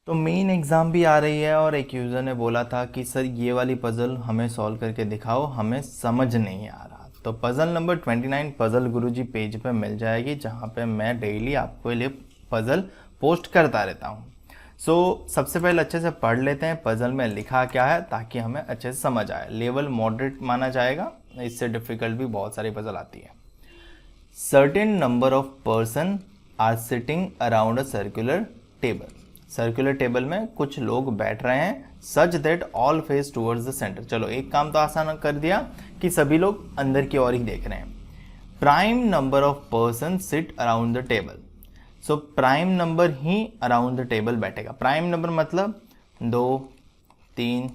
तो main exam भी आ रही है और एक यूज़र ने बोला था कि सर ये वाली पज़ल हमें सॉल्व करके दिखाओ, हमें समझ नहीं आ रहा। तो पज़ल नंबर 29 पज़ल गुरुजी पेज पे मिल जाएगी, जहाँ पे मैं डेली आपके लिए पज़ल पोस्ट करता रहता हूँ। सबसे पहले अच्छे से पढ़ लेते हैं पज़ल में लिखा क्या है, ताकि हमें अच्छे से समझ आए। लेवल मॉडरेट माना जाएगा, इससे डिफ़िकल्ट भी बहुत सारी पज़ल आती है। Certain number of person are sitting around a circular table. Circular table में कुछ लोग बैठ रहे हैं, such that all face towards the centre. चलो एक काम तो आसान कर दिया कि सभी लोग अंदर की ओर ही देख रहे हैं। Prime number of person sit around the table. So prime number he around the table बैठेगा। प्राइम नंबर मतलब 2, 3,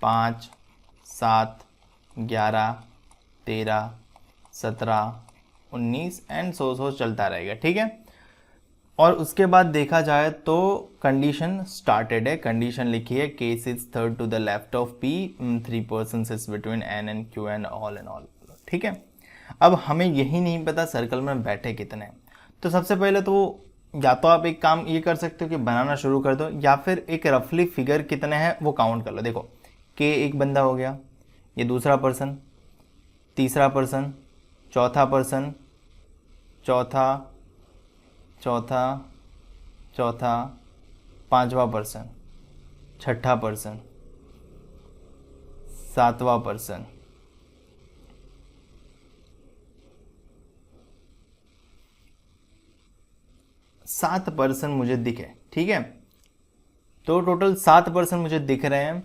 5, 7, 11, 13, 17, 19 एंड सो चलता रहेगा, ठीक है। और उसके बाद देखा जाए तो कंडीशन स्टार्टेड है, कंडीशन लिखी है k sits third to the left of p, 3 persons sits between n and q and all, ठीक है। अब हमें यही नहीं पता सर्कल में बैठे कितने। तो सबसे पहले तो या तो आप एक काम ये कर सकते हो कि बनाना शुरू कर दो, या फिर एक रफली फिगर कितने हैं वो काउंट कर लो। देखो k एक बंदा हो गया, ये दूसरा पर्सन, तीसरा पर्सन, चौथा पर्सन, चौथा चौथा चौथा, पांचवा पर्सन, छठा पर्सन, सातवां पर्सन, सात पर्सन मुझे दिखे, ठीक है। तो टोटल 7 पर्सन मुझे दिख रहे हैं।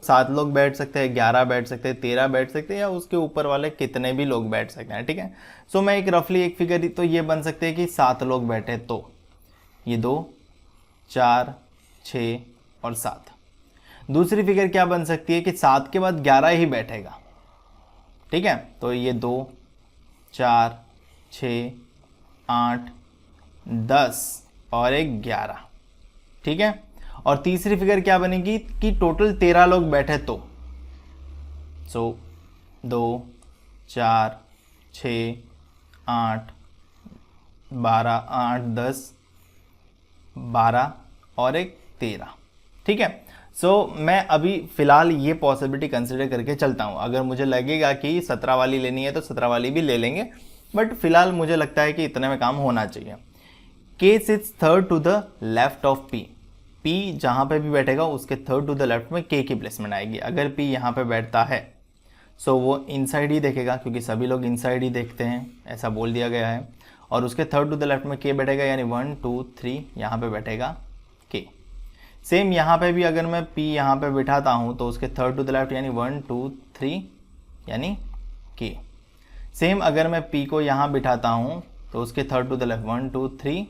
7 लोग बैठ सकते हैं, 11 बैठ सकते हैं, 13 बैठ सकते हैं, या उसके ऊपर वाले कितने भी लोग बैठ सकते हैं, ठीक है। मैं एक रफली एक फिगर तो ये बन सकते हैं कि 7 लोग बैठे, तो ये 2, 4, 6 और 7। दूसरी फिगर क्या बन सकती है कि 7 के बाद 11 ही बैठेगा, ठीक है। तो ये 2, 4, 6, 8, 10 और एक 11, ठीक है। और तीसरी फिगर क्या बनेगी कि टोटल 13 लोग बैठे, तो 2, 4, 6, 8, 12, 8, 10, 12 और एक 13, ठीक है। मैं अभी फ़िलहाल ये पॉसिबिलिटी कंसिडर करके चलता हूँ। अगर मुझे लगेगा कि 17 वाली लेनी है तो 17 वाली भी ले लेंगे, बट फिलहाल मुझे लगता है कि इतने में काम होना चाहिए। k sits third to the left of p। p जहाँ पे भी बैठेगा उसके थर्ड टू द लेफ्ट में k की प्लेसमेंट आएगी। अगर p यहाँ पे बैठता है वो इनसाइड ही देखेगा, क्योंकि सभी लोग इनसाइड ही देखते हैं, ऐसा बोल दिया गया है। और उसके थर्ड टू द लेफ्ट में k बैठेगा, यानी 1, 2, 3 यहाँ पे बैठेगा k। सेम यहाँ पे भी अगर मैं p यहाँ पे बिठाता हूँ तो उसके थर्ड टू द लेफ्ट यानी 1, 2, 3 यानी k। सेम अगर मैं p को यहाँ बिठाता हूँ तो उसके third to the left 1, 2, 3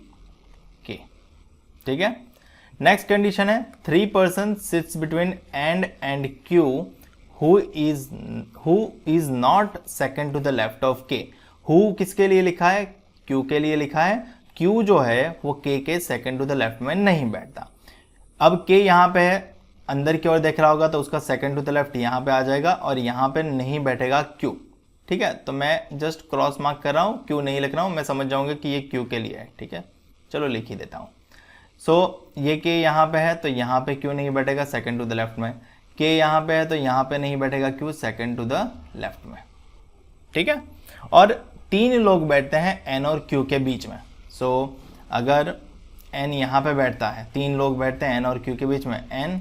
k, ठीक है। नेक्स्ट कंडीशन है 3 person sits between and q who is not second to the left of k। Who किसके लिए लिखा है? q के लिए लिखा है। q जो है वो k के सेकंड टू द लेफ्ट में नहीं बैठता। अब k यहाँ पे है, अंदर की ओर देख रहा होगा तो उसका सेकंड टू द लेफ्ट यहाँ पे आ जाएगा और यहाँ पे नहीं बैठेगा q, ठीक है। तो मैं जस्ट क्रॉस मार्क कर रहा हूँ, q नहीं लिख रहा हूँ, मैं समझ जाऊंगा कि ये q के लिए है, ठीक है। चलो लिख ही देता हूँ। ये k यहाँ पे है तो यहाँ पे q नहीं बैठेगा सेकंड टू द लेफ्ट में। k यहाँ पे है तो यहाँ पे नहीं बैठेगा q second to the left में, ठीक है। और 3 लोग बैठते हैं n और q के बीच में। अगर n यहाँ पे बैठता है, 3 लोग बैठते हैं n और q के बीच में, n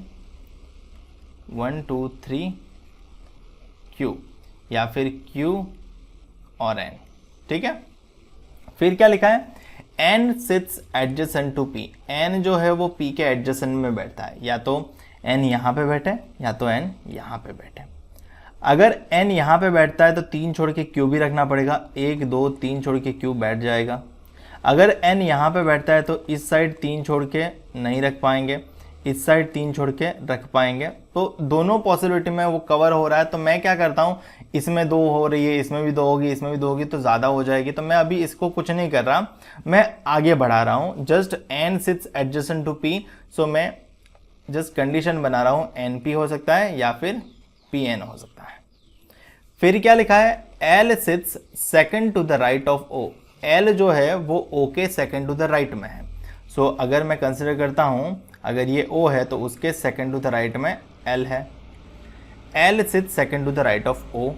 1, 2, 3 q, या फिर q और n, ठीक है। फिर क्या लिखा है? n sits adjacent to p। n जो है वो p के एडजेसेंट में बैठता है, या तो n यहाँ पे बैठे या तो n यहाँ पे बैठे। अगर n यहाँ पे बैठता है तो 3 छोड़ के q भी रखना पड़ेगा, 1, 2, 3 छोड़ के q बैठ जाएगा। अगर n यहाँ पे बैठता है तो इस साइड 3 छोड़ के नहीं रख पाएंगे, इस साइड 3 छोड़ के रख पाएंगे। तो दोनों पॉसिबिलिटी में वो कवर हो रहा है। तो मैं क्या करता हूँ, इसमें 2 हो रही है, इसमें भी 2 होगी, इसमें भी 2 होगी, तो ज़्यादा हो जाएगी। तो मैं अभी इसको कुछ नहीं कर रहा, मैं आगे बढ़ा रहा हूँ। Just n sits adjacent to p। मैं जस्ट कंडीशन बना रहा हूँ, np हो सकता है या फिर pn हो सकता है। फिर क्या लिखा है? l sits second to the right of o। l जो है वो o के सेकंड टू द राइट में है। अगर मैं कंसिडर करता हूँ अगर ये O है तो उसके सेकंड टू द राइट में L है, L sits second to the right of O।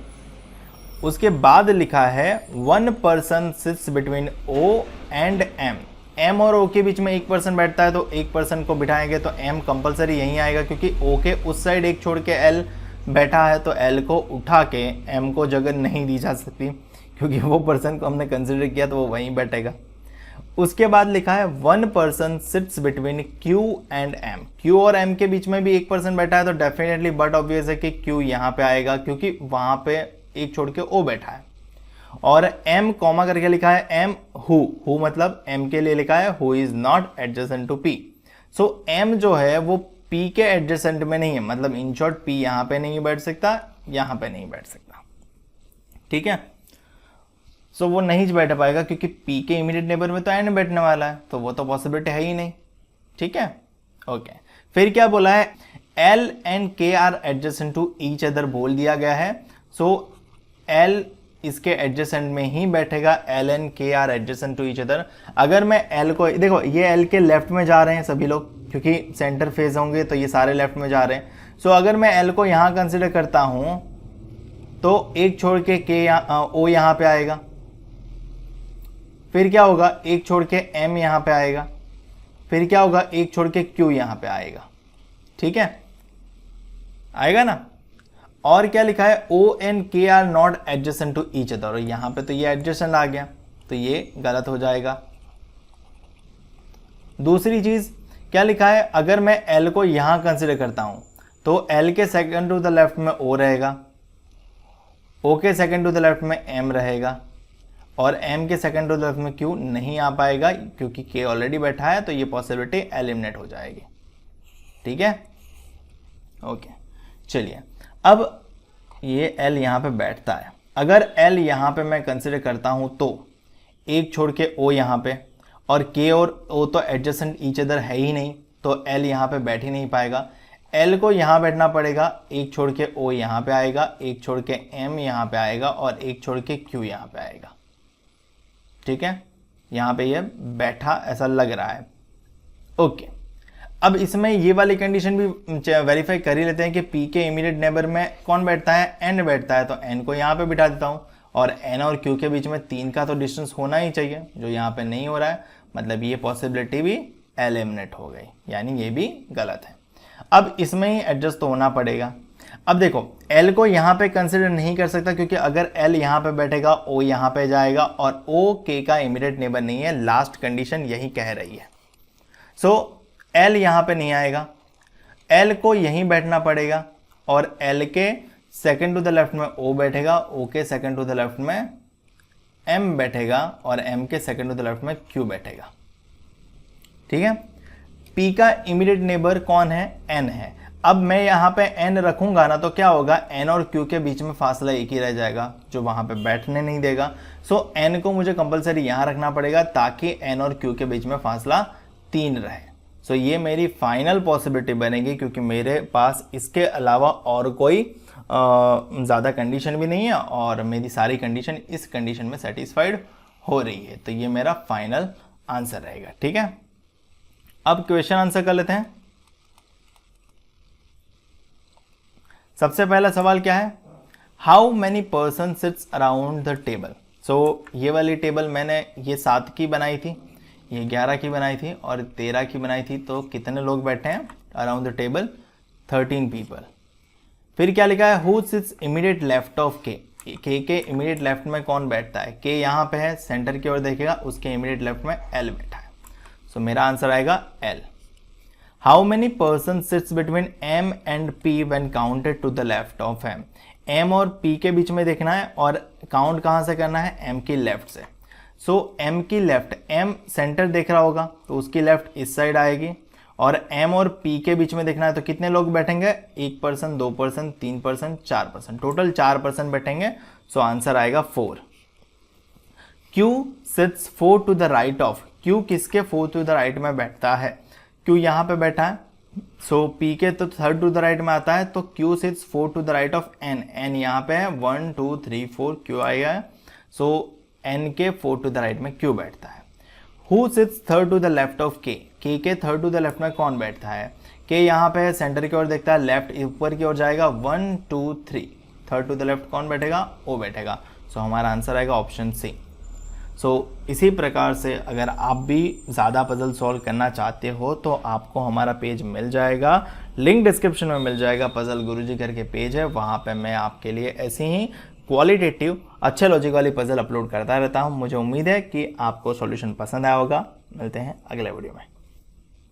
उसके बाद लिखा है one person sits between O and M। M और O के बीच में एक पर्सन बैठता है, तो एक पर्सन को बिठाएंगे तो M कंपलसरी यहीं आएगा, क्योंकि O के उस साइड एक छोड़ के L बैठा है, तो L को उठा के M को जगह नहीं दी जा सकती, क्योंकि वो पर्सन को हमने कंसिडर किया तो वो वहीं बैठेगा। उसके बाद लिखा है one person sits between Q and M। Q और M के बीच में भी एक पर्सन बैठा है, तो डेफिनेटली बट ऑब्वियस है कि Q यहाँ पे आएगा, क्योंकि वहाँ पे एक छोड़ के O बैठा है। और M कॉमा करके लिखा है M हु मतलब M के लिए लिखा है who is not adjacent to P। So M जो है वो P के एडजेसेंट में नहीं है, मतलब इन शॉर्ट P यहाँ पे नहीं बैठ सकता, यहाँ पे नहीं बैठ सकता, ठीक है। सो वो नहीं बैठ पाएगा, क्योंकि P के इमीडिएट नेबर में तो N बैठने वाला है, तो वो तो पॉसिबिलिटी है ही नहीं, ठीक है। ओके, फिर क्या बोला है, L and K are adjacent to each other बोल दिया गया है। सो L इसके एडजेसेंट में ही बैठेगा, L and K are adjacent to each other. अगर मैं L को, देखो ये L के लेफ्ट में जा रहे हैं सभी लोग, क्योंकि सेंटर फेज होंगे तो ये सारे लेफ्ट में जा रहे हैं। सो अगर मैं L को यहाँ कंसिडर करता हूँ तो एक छोड़ के O यहाँ पे आएगा, फिर क्या होगा, एक छोड़ के M यहाँ पे आएगा, फिर क्या होगा, एक छोड़ के Q यहाँ पे आएगा, ठीक है, आएगा ना। और क्या लिखा है, O and K are not adjacent to each other, और यहाँ पे तो ये एडजेसेंट आ गया, तो ये गलत हो जाएगा। दूसरी चीज क्या लिखा है, अगर मैं L को यहाँ कंसिडर करता हूँ तो L के सेकंड टू द लेफ्ट में O रहेगा, O के सेकंड टू द लेफ्ट में M रहेगा, और M के सेकंड टू द लेफ्ट में Q नहीं आ पाएगा, क्योंकि K ऑलरेडी बैठा है, तो ये पॉसिबिलिटी एलिमिनेट हो जाएगी, ठीक है। ओके, चलिए अब ये L यहाँ पे बैठता है। अगर L यहाँ पे मैं कंसिडर करता हूँ तो एक छोड़ के O यहाँ पे, और K और O तो एडजेसेंट ईच अदर है ही नहीं, तो L यहाँ पे बैठ ही नहीं पाएगा। L को यहाँ बैठना पड़ेगा, एक छोड़ के O यहाँ पे आएगा, एक छोड़ के M यहाँ पे आएगा, और एक छोड़ के Q यहाँ पे आएगा, ठीक है। यहाँ पे ये बैठा ऐसा लग रहा है। ओके, अब इसमें ये वाली कंडीशन भी वेरीफाई कर ही लेते हैं कि P के इमीडिएट नेबर में कौन बैठता है, N बैठता है, तो N को यहाँ पे बिठा देता हूँ, और N और Q के बीच में 3 का तो डिस्टेंस होना ही चाहिए, जो यहाँ पे नहीं हो रहा है, मतलब ये पॉसिबिलिटी भी एलिमिनेट हो गई, यानी ये भी गलत है। अब इसमें ही एडजस्ट तो होना पड़ेगा। अब देखो L को यहाँ पे कंसिडर नहीं कर सकता, क्योंकि अगर L यहाँ पे बैठेगा O यहाँ पे जाएगा, और O K का इमीडिएट नेबर नहीं है, लास्ट कंडीशन यही कह रही है। सो L यहाँ पे नहीं आएगा, L को यहीं बैठना पड़ेगा, और L के सेकंड टू द लेफ्ट में O बैठेगा, O के सेकंड टू द लेफ्ट में M बैठेगा, और M के सेकंड टू द लेफ्ट में Q बैठेगा, ठीक है। P का इमीडिएट नेबर कौन है, N है। अब मैं यहाँ पे N रखूंगा ना, तो क्या होगा, N और Q के बीच में फासला एक ही रह जाएगा, जो वहाँ पे बैठने नहीं देगा। सो N को मुझे कंपलसरी यहाँ रखना पड़ेगा, ताकि N और Q के बीच में फासला 3 रहे। सो ये मेरी फाइनल पॉसिबिलिटी बनेगी, क्योंकि मेरे पास इसके अलावा और कोई ज़्यादा कंडीशन भी नहीं है, और मेरी सारी कंडीशन इस कंडीशन में सेटिस्फाइड हो रही है, तो ये मेरा फाइनल आंसर रहेगा, ठीक है। अब क्वेश्चन आंसर कर लेते हैं। सबसे पहला सवाल क्या है, how many person sits around the table. So ये वाली टेबल मैंने ये 7 की बनाई थी, ये 11 की बनाई थी, और 13 की बनाई थी, तो कितने लोग बैठे हैं अराउंड द टेबल, 13 पीपल। फिर क्या लिखा है, who sits immediate left of K। K के इमीडिएट लेफ्ट में कौन बैठता है, K यहाँ पे है, सेंटर की ओर देखेगा, उसके इमीडिएट लेफ्ट में L बैठा है। सो मेरा आंसर आएगा L। How many person sits between M and P when counted to the left of M। M और P के बीच में देखना है, और काउंट कहाँ से करना है, M की लेफ्ट से। सो M की लेफ्ट, M सेंटर देख रहा होगा, तो उसकी लेफ्ट इस साइड आएगी, और M और P के बीच में देखना है, तो कितने लोग बैठेंगे, 1 person, 2 person, 3 person, 4 person, total 4 person बैठेंगे। सो आंसर आएगा 4। Q sits 4 to the right of. Q किसके 4 टू द राइट में बैठता है, Q यहाँ पे बैठा है, सो P के तो 3rd टू द राइट में आता है, तो Q sits 4 to the right of N। N यहाँ पे है, 1 2 3 4 Q आएगा, सो N के 4 टू द राइट में Q बैठता है। Who sits 3rd to the left of K। K third to the left में कौन बैठता है? के यहाँ पे सेंटर की ओर देखता है, लेफ्ट ऊपर की ओर जाएगा, 1 2 3, थर्ड टू द लेफ्ट कौन बैठेगा? ओ बैठेगा। सो हमारा आंसर आएगा ऑप्शन सी। सो इसी प्रकार से अगर आप भी ज़्यादा पजल सॉल्व करना चाहते हो तो आपको हमारा पेज मिल जाएगा, लिंक डिस्क्रिप्शन में मिल जाएगा, पजल गुरुजी करके पेज है, वहाँ पे मैं आपके लिए ऐसे ही क्वालिटेटिव अच्छे लॉजिक वाली पजल अपलोड करता रहता हूँ। मुझे उम्मीद है कि आपको सॉल्यूशन पसंद आया होगा। मिलते हैं अगले वीडियो में।